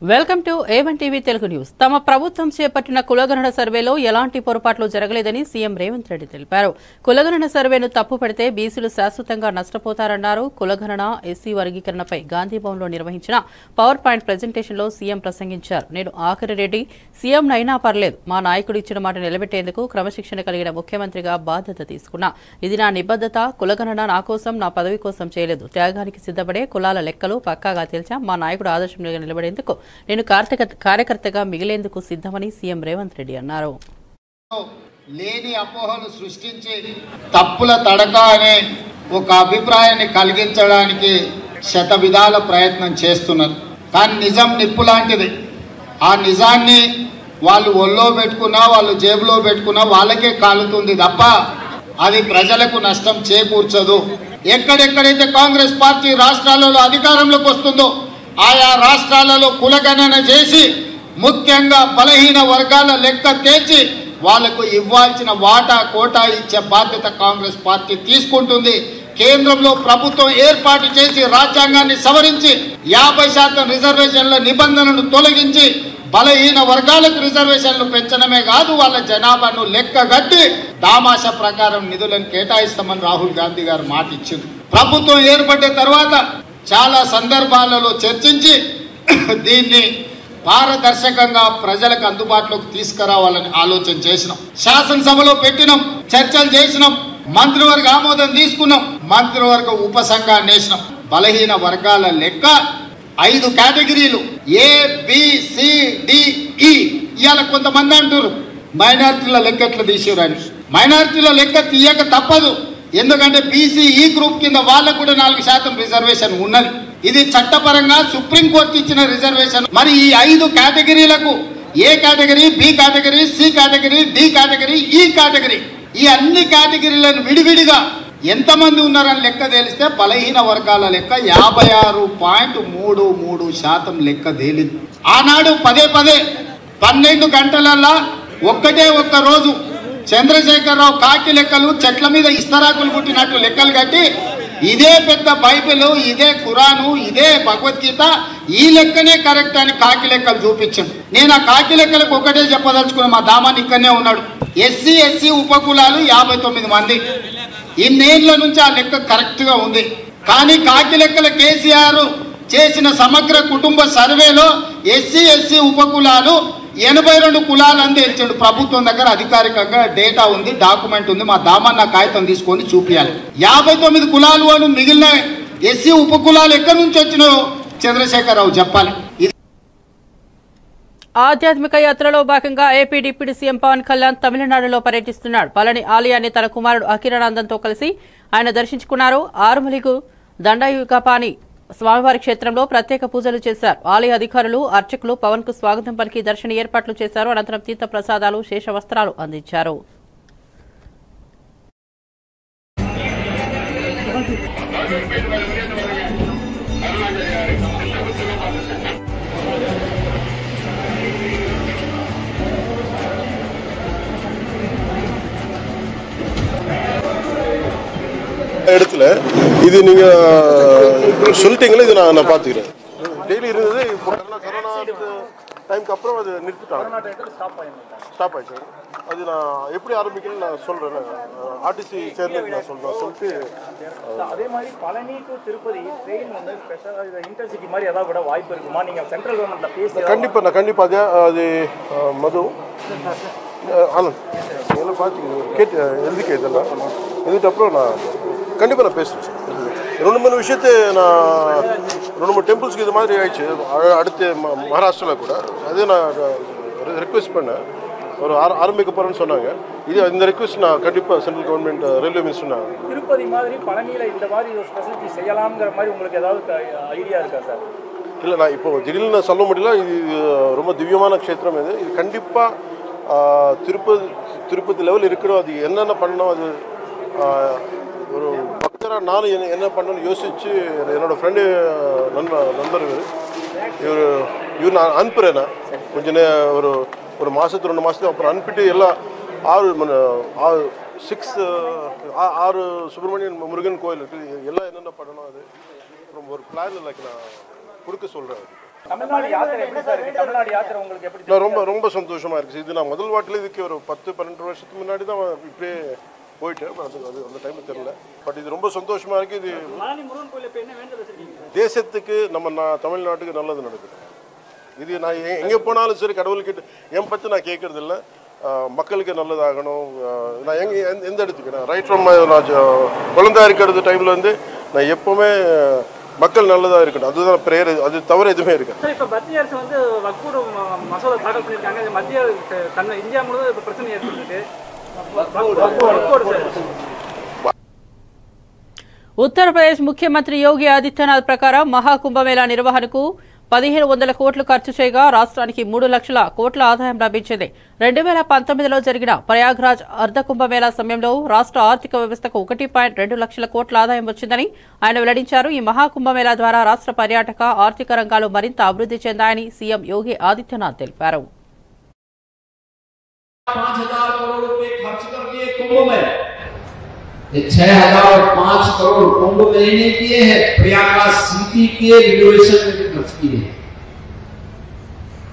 Welcome to A1 TV Telugu news. తమ ప్రభుత్వం చేపట్టిన కులగణన సర్వేలో ఎలాంటి పొరపాట్లు జరగలేదని సీఎం రేవంత్ రెడ్డి తెలిపారు. కులగణన సర్వేను తప్పుపడితే బీసీలు శాశ్వతంగా నష్టపోతారన్నారు. కులగణన ఎస్సీ వర్గీకరణపై గాంధీభవన్లో నిర్వహించిన పవర్ పాయింట్ ప్రెజెంటేషన్లో సీఎం ప్రసంగించారు. నేను ఆఖరి రెడ్డి సీఎంనైనా పర్లేదు, మా నాయకుడు ఇచ్చిన మాట నిలబెట్టేందుకు క్రమశిక్షణ కలిగిన ముఖ్యమంత్రిగా బాధ్యత తీసుకున్నా. ఇది నా నిబద్ధత. కులగణన నా కోసం, నా పదవి కోసం చేయలేదు. త్యాగానికి సిద్ధపడే కులాల లెక్కలు పక్కాగా తెలిసాం. మా నాయకుడు ఆదర్శంగా నిలబడేందుకు నేను కార్యకర్తగా మిగిలేందుకు సిద్ధమని సీఎం రేవంత్ రెడ్డి అన్నారు. లేని అపోహలు సృష్టించి తప్పుల తడక అనే ఒక అభిప్రాయాన్ని కలిగించడానికి శత విధాల ప్రయత్నం చేస్తున్నారు. కానీ నిజం నిప్పు లాంటిది. ఆ నిజాన్ని వాళ్ళు ఒళ్ళో పెట్టుకున్నా, వాళ్ళు జేబులో పెట్టుకున్నా వాళ్ళకే కాలుతుంది తప్ప అది ప్రజలకు నష్టం చేకూర్చదు. ఎక్కడెక్కడైతే కాంగ్రెస్ పార్టీ రాష్ట్రాలలో అధికారంలోకి వస్తుందో ఆయా రాష్ట్రాలలో కులగణన చేసి ముఖ్యంగా బలహీన వర్గాల లెక్క తేల్చి వాళ్లకు ఇవ్వాల్సిన వాటా కోటా ఇచ్చే బాధ్యత కాంగ్రెస్ పార్టీ తీసుకుంటుంది. కేంద్రంలో ప్రభుత్వం ఏర్పాటు చేసి రాజ్యాంగాన్ని సవరించి 50% రిజర్వేషన్ల నిబంధనను తొలగించి బలహీన వర్గాలకు రిజర్వేషన్లు పెంచడమే కాదు, వాళ్ళ జనాభాను లెక్కగట్టి దామాష ప్రకారం నిధులను కేటాయిస్తామని రాహుల్ గాంధీ గారు మాట ఇచ్చింది. ప్రభుత్వం ఏర్పడిన తర్వాత చాలా సందర్భాలలో చర్చించి దీన్ని పారదర్శకంగా ప్రజలకు అందుబాటులోకి తీసుకురావాలని ఆలోచన చేసినాం. శాసనసభలో పెట్టినాం, చర్చలు చేసినాం, మంత్రివర్గ ఆమోదం తీసుకున్నాం, మంత్రివర్గ ఉపసంఘాన్ని వేసినాం. బలహీన వర్గాల లెక్క 5 కేటగిరీలు ABCDE. ఇవాళ కొంతమంది అంటారు మైనారిటీల లెక్క ఎట్లా తీసేరని. మైనారిటీల లెక్క తీయక తప్పదు. ఎందుకంటే BCE గ్రూప్ కింద వాళ్ళకు కూడా 4% రిజర్వేషన్ ఉన్నది. ఇది చట్టపరంగా సుప్రీంకోర్టు ఇచ్చిన రిజర్వేషన్. మరి ఈ 5 కేటగిరీలకు A category, B category, C category, D category, E category, ఈ అన్ని కేటగిరీలను విడివిడిగా ఎంతమంది ఉన్నారని లెక్క తెలిస్తే బలహీన వర్గాల లెక్క 56.33% లెక్క తేలింది. ఆనాడు పదే 12 గంటలల్లా ఒక్క రోజు చంద్రశేఖరరావు కాకి లెక్కలు చెట్ల మీద ఇస్తరాకులు పుట్టినట్టు లెక్కలు కట్టి ఇదే పెద్ద బైబిల్, ఇదే ఖురాను, ఇదే భగవద్గీత, ఈ లెక్కనే కరెక్ట్ అని కాకి లెక్కలు చూపించాను. నేను ఆ కాకి లెక్కలకు ఒకటే చెప్పదలుచుకున్నా. మా దామాన్ని ఇక్కడనే ఉన్నాడు. SC ఉపకులాలు 59 మంది. ఇన్నేళ్ల నుంచి ఆ లెక్క కరెక్ట్గా ఉంది. కానీ కాకి లెక్కల కేసీఆర్ చేసిన సమగ్ర కుటుంబ సర్వేలో SC ఉపకులాలు 82 కులాలు అని తేల్చాడు. ప్రభుత్వం దగ్గర అధికారికంగా డేటా ఉంది, డాక్యుమెంట్ ఉంది. మా దామాన్న కాగితం తీసుకొని చూపించాలి. 59 కులాలు అని మిగిలిన SC ఉపకులాలు ఎక్కడి నుంచి వచ్చినాయో చంద్రశేఖరరావు చెప్పాలి. ఆధ్యాత్మిక యాత్రలో భాగంగా AP deputy CM Pawan Kalyan తమిళనాడులో పర్యటిస్తున్నాడు. పళని ఆలయాన్ని తన కుమారుడు అఖిరానందంతో కలిసి ఆయన దర్శించుకున్నారు. ఆరుమలిగు దండయుగపాణి స్వామివారి క్షేత్రంలో ప్రత్యేక పూజలు చేశారు. ఆలయ అధికారులు, అర్చకులు పవన్ కు స్వాగతం పలికి దర్శన ఏర్పాట్లు చేశారు. అనంతరం తీర్థ ప్రసాదాలు, శేష వస్త్రాలు అందించారు. இடத்துல இது நீங்க சொல்லிட்டீங்களா, இது நான் பார்த்துக்கிறேன். டெய்லி இருந்தது. இப்போ கரோனா டைமுக்கு அப்புறம் அது நிறுத்திட்டாங்க, ஸ்டாப் ஆயிடுச்சு. அது நான் எப்படி ஆரம்பிக்கணும்னு நான் சொல்கிறேன். ஆர்டிசி சேர்ந்து நான் சொல்லிட்டு அதே மாதிரி பழனி டு திருப்பதி ட்ரெயின் வந்து ஸ்பெஷலாக இன்டர்சிட்டி மாதிரி ஏதாவது கூட வாய்ப்பு இருக்குமா? நீங்கள் சென்ட்ரல் கவர்மெண்ட்டில் பேசி கண்டிப்பாக அது மது ஆனந்த் இதெல்லாம் பார்த்தீங்க கேட்டு எழுதிக்க இதெல்லாம் எழுதிட்டு அப்புறம் நான் கண்டிப்பாக நான் பேசுகிறேன் சார். 2-3 விஷயத்தை நான் 2-3 டெம்பிள்ஸ்க்கு இது மாதிரி ஆயிடுச்சு. அடுத்து மகாராஷ்டிராவில் கூட அதே நான் ரிக்வெஸ்ட் பண்ணேன். ஒரு ஆரம்பிக்க போகிறேன்னு சொன்னாங்க. இந்த ரிக்வெஸ்ட் நான் கண்டிப்பாக சென்ட்ரல் கவர்மெண்ட் ரயில்வே மினிஸ்டர் நான் திருப்பதி மாதிரி பழனியில் இந்த மாதிரி ஒரு ஸ்பெசிலிட்டி செய்யலாம்ங்கிற மாதிரி உங்களுக்கு ஏதாவது ஐடியா இருக்கா சார்? இல்லை, நான் இப்போ திடீர்னு சொல்ல முடியல. இது ரொம்ப திவ்யமான க்ஷேத்திரம். இது கண்டிப்பாக திருப்பதி லெவல் இருக்கணும். அது என்னென்ன பண்ணணும், அது ஒரு பக்தராக நானும் என்ன பண்ணணும்னு யோசித்து என்னோடய ஃப்ரெண்டு நண்பர் இவர் நான் அனுப்புகிறேன். நான் கொஞ்சம் ஒரு மாதத்துக்கு 2 மாதத்துக்கு அப்புறம் அனுப்பிட்டு எல்லாம் 6 சுப்பிரமணியன் முருகன் கோயில் இருக்குது. எல்லாம் என்னென்ன பண்ணணும் அது ஒரு பிளான் லைக் நான் கொடுக்க சொல்கிறேன். தமிழ்நாடு யாத்திரை எப்படி சார் இருக்கு? தமிழ்நாடு யாத்திரை உங்களுக்கு எப்படி? ரொம்ப ரொம்ப சந்தோஷமா இருக்கு. இது நான் முதல் வாட்டில் இதுக்கு ஒரு 10-12 வருஷத்துக்கு முன்னாடி தான் இப்படியே போயிட்டு அது அந்த டைமில் தெரியல. பட் இது ரொம்ப சந்தோஷமா இருக்கு. இது முருகன் கோயில் என்ன வேண்டல் வச்சிருக்கீங்க? தேசத்துக்கு நம்ம தமிழ்நாட்டுக்கு நல்லது நடக்குது. இது நான் எங்கே போனாலும் சரி கடவுள்கிட்ட என் பற்றி நான் கேட்கறது இல்லை. மக்களுக்கு நல்லதாகணும். நான் எந்த இடத்துக்கு நான் ரைட் ஃப்ரம் நான் குழந்தையா இருக்கிறது டைம்லேருந்து நான் எப்போவுமே மக்கள் நல்லதாக இருக்கணும். அதுதான் ப்ரேயர். அது தவிர எதுவுமே இருக்கு. சார் இப்போ மத்திய அரசு வந்து வக்ஃபு மசோதா தாக்கல் பண்ணியிருக்காங்க. மத்திய இந்தியா முழுவதும் இப்போ பிரச்சனை ஏற்பட்டிருக்கு. ఉత్తరప్రదేశ్ ముఖ్యమంత్రి యోగి ఆదిత్యనాథ్ ప్రకారం మహాకుంభమేళా నిర్వహణకు 1500 కోట్లు ఖర్చు చేయగా రాష్ట్రానికి 3 లక్షల కోట్ల ఆదాయం లభించింది. 2019లో జరిగిన ప్రయాగ్రాజ్ అర్ధ కుంభమేళా సమయంలో రాష్ట్ర ఆర్థిక వ్యవస్థకు 1.2 లక్షల కోట్ల ఆదాయం వచ్చిందని ఆయన వెల్లడించారు. ఈ మహాకుంభమేళా ద్వారా రాష్ట్ర పర్యాటక ఆర్థిక రంగాలు మరింత అభివృద్ధి చెందాయని సీఎం యోగి ఆదిత్యనాథ్ తెలిపారు. 5,000 करोड़ रुपए खर्च करके कुंभ में 6,005 करोड़ कुंभ महीने किए हैं. प्रयागराज सिटी के रिनोवेशन में भी खर्च किए हैं.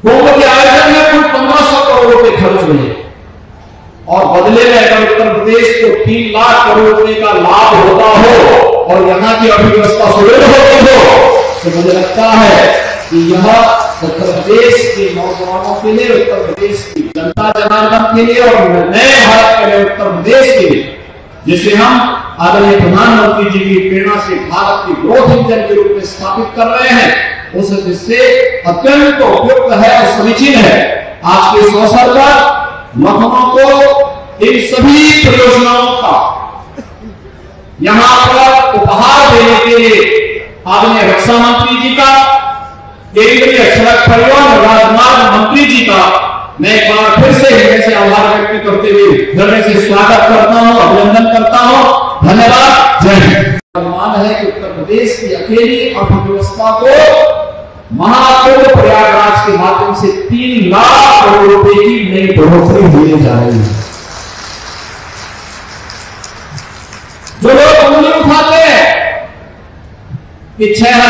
कुंभ के आयोजन में कुल 1,500 करोड़ रुपए खर्च हुए और बदले में अगर उत्तर प्रदेश को 3 लाख करोड़ रुपए का लाभ होता हो और यहाँ की अर्थव्यवस्था सुदृढ़ होती हो तो मुझे लगता है कि यह उत्तर प्रदेश के नौजवानों के लिए, उत्तर प्रदेश की जनता जनार्दन के लिए और नए भारत के लिए, उत्तर प्रदेश के लिए जिसे हम आदरणीय प्रधानमंत्री जी की प्रेरणा से भारत की ग्रोथ इंजन के रूप में स्थापित कर रहे हैं, उस दृष्टि से अत्यंत उपयुक्त है और समीचीन है. आज के इस अवसर पर लखनऊ को इन सभी परियोजनाओं का यहाँ पर उपहार देने के लिए आदरणीय रक्षा मंत्री जी का, केंद्रीय सड़क परिवहन राजमार्ग मंत्री जी का मैं एक बार फिर से हृदय से आभार व्यक्त करते हुए हृदय से स्वागत करता हूं, अभिनंदन करता हूं. धन्यवाद. जय हिंद. सम्मान है कि उत्तर प्रदेश की अकेली अर्थव्यवस्था को महाकुंभ प्रयागराज के माध्यम से 3 लाख करोड़ रुपए की नई बढ़ोतरी होने जा रही है. जो लोग उंगली उठाते हैं कि 6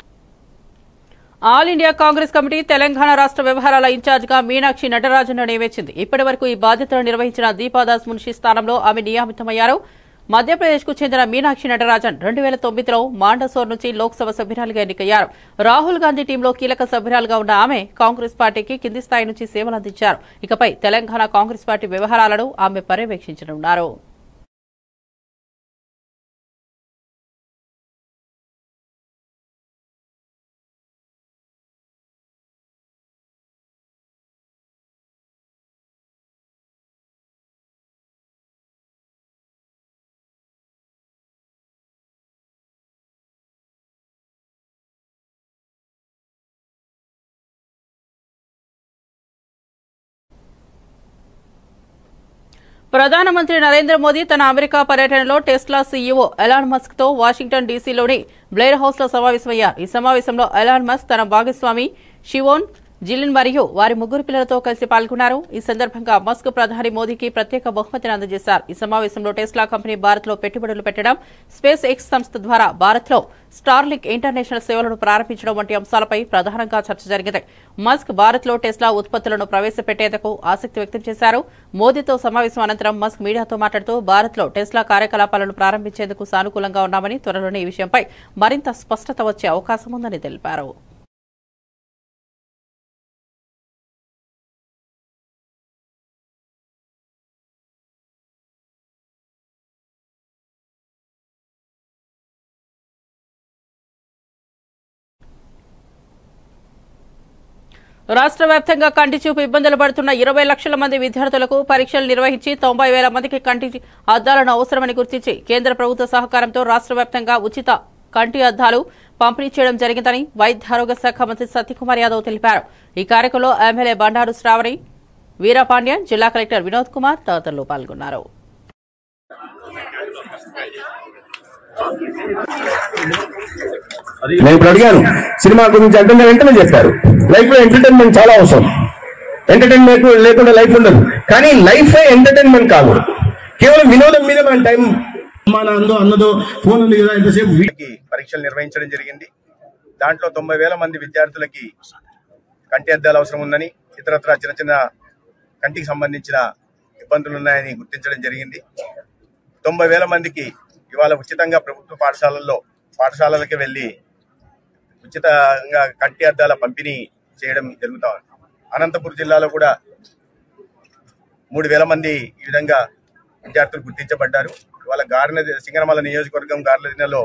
all India Congress committee Telangana రాష్ట్ర వ్యవహారాల ఇన్ఛార్జిగా మీనాక్షి నటరాజన్ను నియమించింది. ఇప్పటి వరకు ఈ బాధ్యతలు నిర్వహించిన దీపాదాస్ మున్షి స్థానంలో ఆమె నియమితమయ్యారు. మధ్యప్రదేశ్కు చెందిన మీనాక్షి నటరాజన్ 2009లో మాండసోర్ నుంచి లోక్సభ సభ్యురాలిగా ఎన్నికయ్యారు. రాహుల్ గాంధీ టీంలో కీలక సభ్యురాలుగా ఉన్న ఆమె కాంగ్రెస్ పార్టీకి కింది స్థాయి నుంచి సేవలందించారు. ఇకపై తెలంగాణ కాంగ్రెస్ పార్టీ వ్యవహారాలను ఆమె పర్యవేక్షించనున్నారు. ప్రధానమంత్రి నరేంద్ర మోదీ తన అమెరికా పర్యటనలో టెస్లా సీఈఓ ఎలాన్ మస్క్ తో వాషింగ్టన్ డీసీలోని బ్లెయిర్ హౌస్ లో సమావేశమయ్యారు. ఈ సమావేశంలో ఎలాన్ మస్క్ తన భాగస్వామి షివోన్ జిలిన్ మరియు వారి 3 పిల్లలతో కలిసి పాల్గొన్నారు. ఈ సందర్భంగా మస్క్ ప్రధాని మోదీకి ప్రత్యేక బహుమతిని అందజేశారు. ఈ సమావేశంలో టెస్లా కంపెనీ భారత్ లో పెట్టుబడులు పెట్టడం, స్పేస్ ఎక్స్ సంస్థ ద్వారా భారత్ లో స్టార్లింక్ ఇంటర్నేషనల్ సేవలను ప్రారంభించడం వంటి అంశాలపై ప్రధానంగా చర్చ జరిగింది. మస్క్ భారత్ లో టెస్లా ఉత్పత్తులను ప్రవేశపెట్టేందుకు ఆసక్తి వ్యక్తం చేశారు. మోదీతో సమావేశం అనంతరం మస్క్ మీడియాతో మాట్లాడుతూ భారత్ లో టెస్లా కార్యకలాపాలను ప్రారంభించేందుకు సానుకూలంగా ఉన్నామని, త్వరలోనే ఈ విషయంపై మరింత స్పష్టత వచ్చే అవకాశం ఉందని తెలిపారు. రాష్ట్ర వ్యాప్తంగా కంటి చూపు ఇబ్బందులు పడుతున్న 20 లక్షల మంది విద్యార్థులకు పరీక్షలు నిర్వహించి 90,000 మందికి కంటి అద్దాలను అవసరమని గుర్తించి కేంద్ర ప్రభుత్వ సహకారంతో రాష్ట్ర వ్యాప్తంగా ఉచిత కంటి అద్దాలు పంపిణీ చేయడం జరిగిందని వైద్యారోగ్య శాఖ మంత్రి సత్యకుమార్ యాదవ్ తెలిపారు. ఈ కార్యక్రమంలో ఎమ్మెల్యే బండారు శ్రావణి, వీరపాండ్యన్, జిల్లా కలెక్టర్ వినోద్ కుమార్ తదితరులు పాల్గొన్నారు. నేను ఇప్పుడు అడిగాను సినిమా గురించి అంటే వెంటనే చెప్పారు. లైఫ్ లో ఎంటర్టైన్మెంట్ చాలా అవసరం. ఎంటర్టైన్మెంట్ లేకుండా లైఫ్ ఉండదు. కానీ లైఫ్ ఎంటర్టైన్మెంట్ కాదు, కేవలం వినోదం మీద మన టైం అన్నదో ఫోన్ ఉంది కదా ఇంతసేపు. పరీక్షలు నిర్వహించడం జరిగింది. దాంట్లో 90,000 మంది విద్యార్థులకి కంటి అద్దాలు అవసరం ఉందని, ఇతరత్ర చిన్న చిన్న కంటికి సంబంధించిన ఇబ్బందులు ఉన్నాయని గుర్తించడం జరిగింది. 90,000 మందికి ఇవాళ ఉచితంగా ప్రభుత్వ పాఠశాలలకి వెళ్ళి ఉచితంగా కంటి అద్దాల పంపిణీ చేయడం జరుగుతా ఉంది. అనంతపురం జిల్లాలో కూడా 3,000 మంది ఈ విధంగా విద్యార్థులు గుర్తించబడ్డారు. ఇవాళ సింగనమల నియోజకవర్గం గార్లదిన్నెలో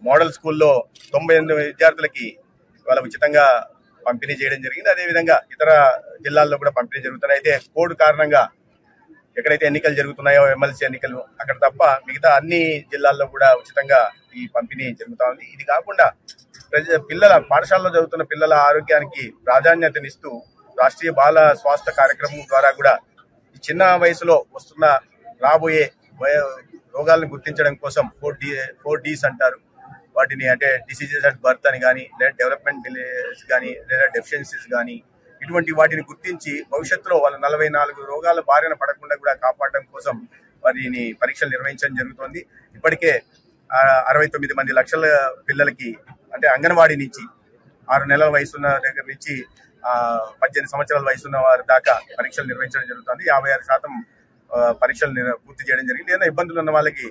మోడల్ స్కూల్లో 98 విద్యార్థులకి ఇవాళ ఉచితంగా పంపిణీ చేయడం జరిగింది. అదేవిధంగా ఇతర జిల్లాల్లో కూడా పంపిణీ జరుగుతున్నాయి. అయితే కోడ్ కారణంగా ఎక్కడైతే ఎన్నికలు జరుగుతున్నాయో ఎమ్మెల్సీ ఎన్నికలు అక్కడ తప్ప మిగతా అన్ని జిల్లాల్లో కూడా ఉచితంగా ఈ పంపిణీ జరుగుతా ఉంది. ఇది కాకుండా పాఠశాలలో చదువుతున్న పిల్లల ఆరోగ్యానికి ప్రాధాన్యతనిస్తూ రాష్ట్రీయ బాల స్వాస్థ్య కార్యక్రమం ద్వారా కూడా ఈ చిన్న వయసులో వస్తున్న రాబోయే రోగాలను గుర్తించడం కోసం 4Ds అంటారు వాటిని, అంటే డిసీజెస్ అట్ బర్త్ అని కానీ, లేదా డెవలప్మెంట్ డిలేస్ కానీ, లేదా డెఫిషియన్సీస్ కానీ, ఇటువంటి వాటిని గుర్తించి భవిష్యత్తులో వాళ్ళు 44 రోగాల బారిన పడకుండా కూడా కాపాడడం కోసం వారిని పరీక్షలు నిర్వహించడం జరుగుతోంది. ఇప్పటికే 69 లక్షల పిల్లలకి, అంటే అంగన్వాడీ నుంచి 6 నెలల వయసున్న దగ్గర నుంచి 18 సంవత్సరాల వయసున్న వారి దాకా పరీక్షలు నిర్వహించడం జరుగుతుంది. 56% పరీక్షలు పూర్తి చేయడం జరిగింది. ఏదైనా ఇబ్బందులు ఉన్న వాళ్ళకి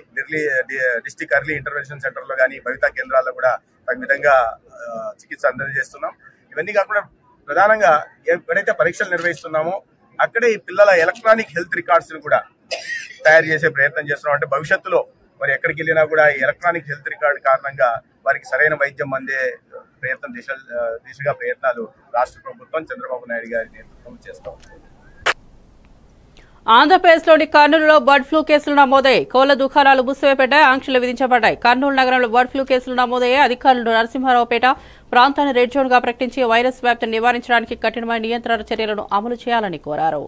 డిస్ట్రిక్ట్ ఎర్లీ ఇంటర్వెన్షన్ సెంటర్లో కానీ, భవితా కేంద్రాల్లో కూడా తగిన విధంగా చికిత్స అందజేస్తున్నాం. ఇవన్నీ కాకుండా ప్రధానంగా ఎక్కడైతే పరీక్షలు నిర్వహిస్తున్నామో అక్కడే ఈ పిల్లల ఎలక్ట్రానిక్ హెల్త్ రికార్డ్స్ ని కూడా తయారు చేసే ప్రయత్నం చేస్తున్నాం. అంటే భవిష్యత్తులో మరి ఎక్కడికి వెళ్ళినా కూడా ఈ ఎలక్ట్రానిక్ హెల్త్ రికార్డు కారణంగా వారికి సరైన వైద్యం అందే దిశగా ప్రయత్నాలు రాష్ట్ర ప్రభుత్వం చంద్రబాబు నాయుడు గారి నేతృత్వం చేస్తూ ఉంది. ఆంధ్రప్రదేశ్లోని కర్నూలులో బర్డ్ ఫ్లూ కేసులు నమోదయ్యాయి. కోళ్ల దుకాణాలు మూసివేయబడ్డాయి, ఆంక్షలు విధించబడ్డాయి. కర్నూలు నగరంలో బర్డ్ ఫ్లూ కేసులు నమోదయ్యాయి. అధికారులు నరసింహారావుపేట ప్రాంతాన్ని రెడ్ జోన్ గా ప్రకటించి వైరస్ వ్యాప్తిని నివారించడానికి కఠినమైన నియంత్రణ చర్యలను అమలు చేయాలని కోరారు.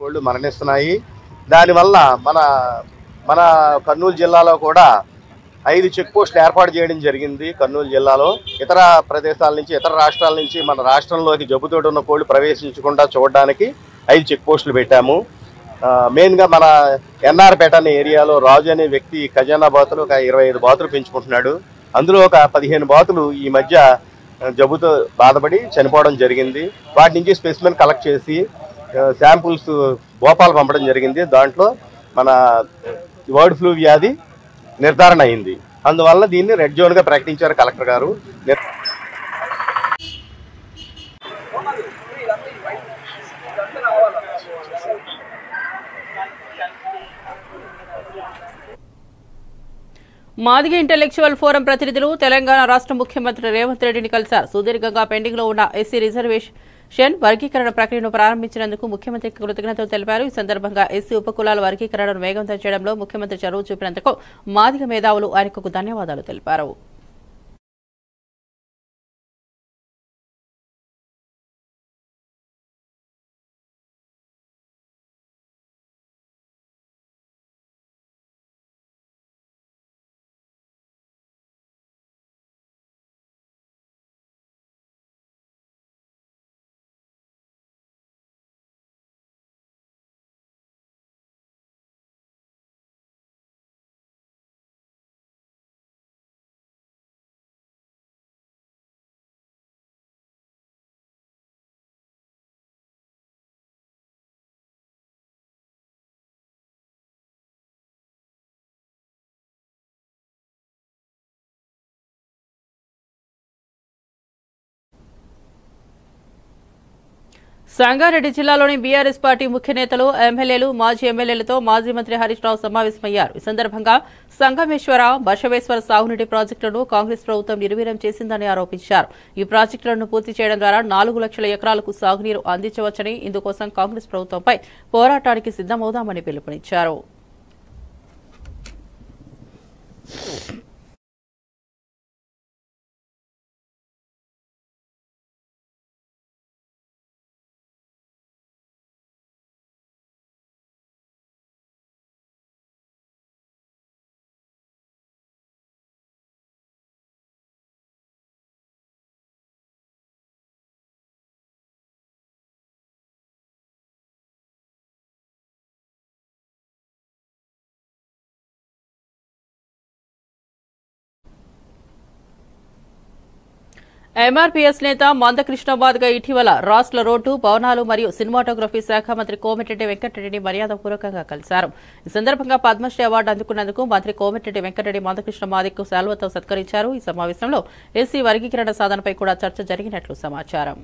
కోళ్లు మరణిస్తున్నాయి. దానివల్ల మన కర్నూలు జిల్లాలో కూడా 5 చెక్ పోస్టులు ఏర్పాటు చేయడం జరిగింది. కర్నూలు జిల్లాలో ఇతర ప్రదేశాల నుంచి, ఇతర రాష్ట్రాల నుంచి మన రాష్ట్రంలోకి జబ్బుతోటి ఉన్న కోళ్లు ప్రవేశించకుండా చూడడానికి 5 చెక్ పోస్టులు పెట్టాము. మెయిన్గా మన ఎన్ఆర్పేట అనే ఏరియాలో రాజు అనే వ్యక్తి ఖజానా బాతులు ఒక 25 బాతులు పెంచుకుంటున్నాడు. అందులో ఒక 15 బాతులు ఈ మధ్య జబ్బుతో బాధపడి చనిపోవడం జరిగింది. వాటి నుంచి స్పెసిమెన్ కలెక్ట్ చేసి శాంపుల్స్ భోపాల్ పంపడం జరిగింది. దాంట్లో మన బర్డ్ ఫ్లూ వ్యాధి నిర్ధారణ అయింది. అందువల్ల దీన్ని రెడ్ జోన్ గా ప్రకటించారు కలెక్టర్ గారు. మాదిగ ఇంటెలెక్చువల్ ఫోరం ప్రతినిధులు తెలంగాణ రాష్ట్ర ముఖ్యమంత్రి రేవంత్ రెడ్డిని కలిశారు. సుదీర్ఘంగా పెండింగ్ లో ఉన్న ఎస్సీ రిజర్వేషన్ వర్గీకరణ ప్రక్రియను ప్రారంభించినందుకు ముఖ్యమంత్రికి కృతజ్ఞతలు తెలిపారు. ఈ సందర్భంగా ఎస్సీ ఉపకులాల వర్గీకరణను వేగవంతం చేయడంలో ముఖ్యమంత్రి చొరవ చూపినందుకు మాదిగ మేధావులు ఆయనకు ధన్యవాదాలు తెలిపారు. సంగారెడ్డి జిల్లాలోని బీఆర్ఎస్ పార్టీ ముఖ్య నేతలు ఎమ్మెల్యేలు మాజీ ఎమ్మెల్యేలతో మాజీ మంత్రి హరీష్ రావు సమావేశమయ్యారు. ఈ సందర్భంగా సంగమేశ్వర బసవేశ్వర సాగునీటి ప్రాజెక్టులను కాంగ్రెస్ ప్రభుత్వం నిర్వీర్యం చేసిందని ఆరోపించారు. ఈ ప్రాజెక్టులను పూర్తి చేయడం ద్వారా 4 లక్షల ఎకరాలకు సాగునీరు అందించవచ్చని, ఇందుకోసం కాంగ్రెస్ ప్రభుత్వంపై పోరాటానికి సిద్దమవుదామని పిలుపునిచ్చారు. ఎంఆర్పీఎస్ నేత మందకృష్ణబాద్గా ఇటీవల రాష్ట్ర రోడ్డు, భవనాలు మరియు సినిమాటోగ్రఫీ శాఖ మంత్రి కోమటిరెడ్డి వెంకటరెడ్డి మర్యాదపూర్వకంగా కలిశారు. ఈ సందర్భంగా పద్మశ్రీ అవార్డు అందుకున్నందుకు మంత్రి కోమటిరెడ్డి వెంకటరెడ్డి మందకృష్ణబాద్కు శాల్వతో సత్కరించారు. ఈ సమావేశంలో ఎస్సీ వర్గీకరణ సాధనపై కూడా చర్చ జరిగినట్లు సమాచారం.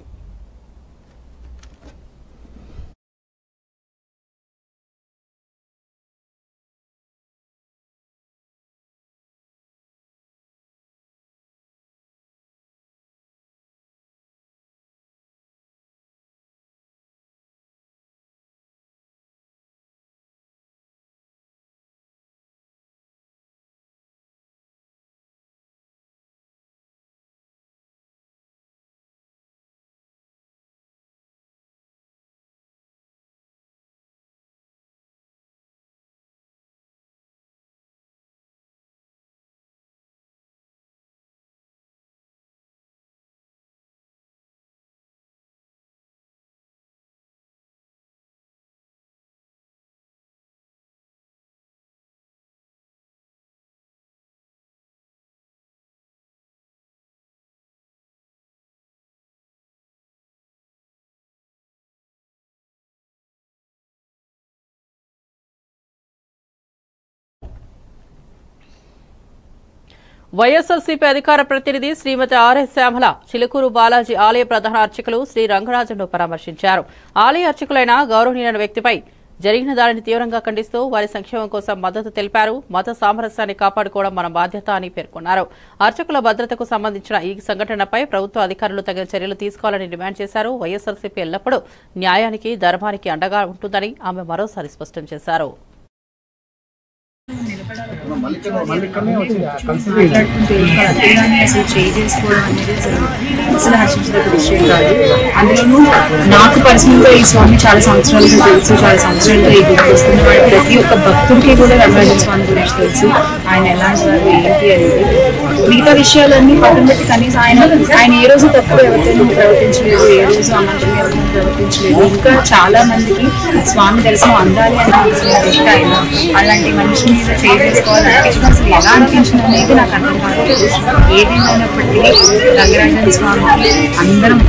వైఎస్ఆర్సీపీ అధికార ప్రతినిధి శ్రీమతి ఆర్ఎస్ శ్యామల చిలుకూరు బాలాజీ ఆలయ ప్రధాన అర్చకులు శ్రీ రంగరాజన్ను పరామర్శించారు. ఆలయ అర్చకులైన గౌరవనీయులైన వ్యక్తిపై జరిగిన దాడిని తీవ్రంగా ఖండిస్తూ వారి సంక్షేమం కోసం మద్దతు తెలిపారు. మత సామరస్యాన్ని కాపాడుకోవడం మన బాధ్యత అని పేర్కొన్నారు. అర్చకుల భద్రతకు సంబంధించిన ఈ సంఘటనపై ప్రభుత్వ అధికారులు తగిన చర్యలు తీసుకోవాలని డిమాండ్ చేశారు. వైఎస్ఆర్సీపీ ఎల్లప్పుడూ న్యాయానికి, ధర్మానికి అండగా ఉంటుందని ఆమె మరోసారి స్పష్టం చేశారు. అసలు హర్షించదగ్గ విషయం కాదు. అందులోనూ నాకు పర్సనల్ గా ఈ స్వామి చాలా సంవత్సరాలుగా తెలుసు. చాలా సంవత్సరాలుగా ఈ గుడికి వస్తున్న వాడు ప్రతి ఒక్క భక్తుడికి కూడా రంగరాజన్ స్వామి గురించి తెలుసు. ఆయన ఎలాంటి వారు ఏంటి అనేది మిగతా విషయాలన్నీ పక్కన పెట్టి కనీసం ఆయన ఏ రోజు తక్కువ ఎవరితో ప్రవర్తించలేదు, ఏ రోజు అమంతంగా ఎవరితో ప్రవర్తించలేదు. ఇంకా చాలా మందికి స్వామి దర్శనం అందాలి అని ఆయన అలాంటి మనిషి మీద చేసుకోవాలంటే అసలు ఎలా అనిపించింది అనేది నాకు అర్థం కాలేదు. ఏదేమైనప్పటికీ రంగరాజన్ స్వామికి అందరం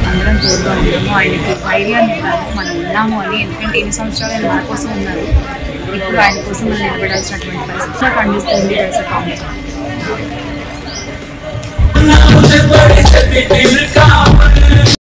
తోడుగా ఉన్నాము. ఆయనకి ధైర్యాన్ని ఇవ్వాలి, మనం ఉన్నాము అని. ఎందుకంటే ఎన్ని సంవత్సరాలు ఆయన మన కోసం ఉన్నారు. ఇప్పుడు ఆయన కోసం మనం నిలబడాల్సినటువంటి పరిస్థితి ఖండిస్తుంది కాంగ్రెస్.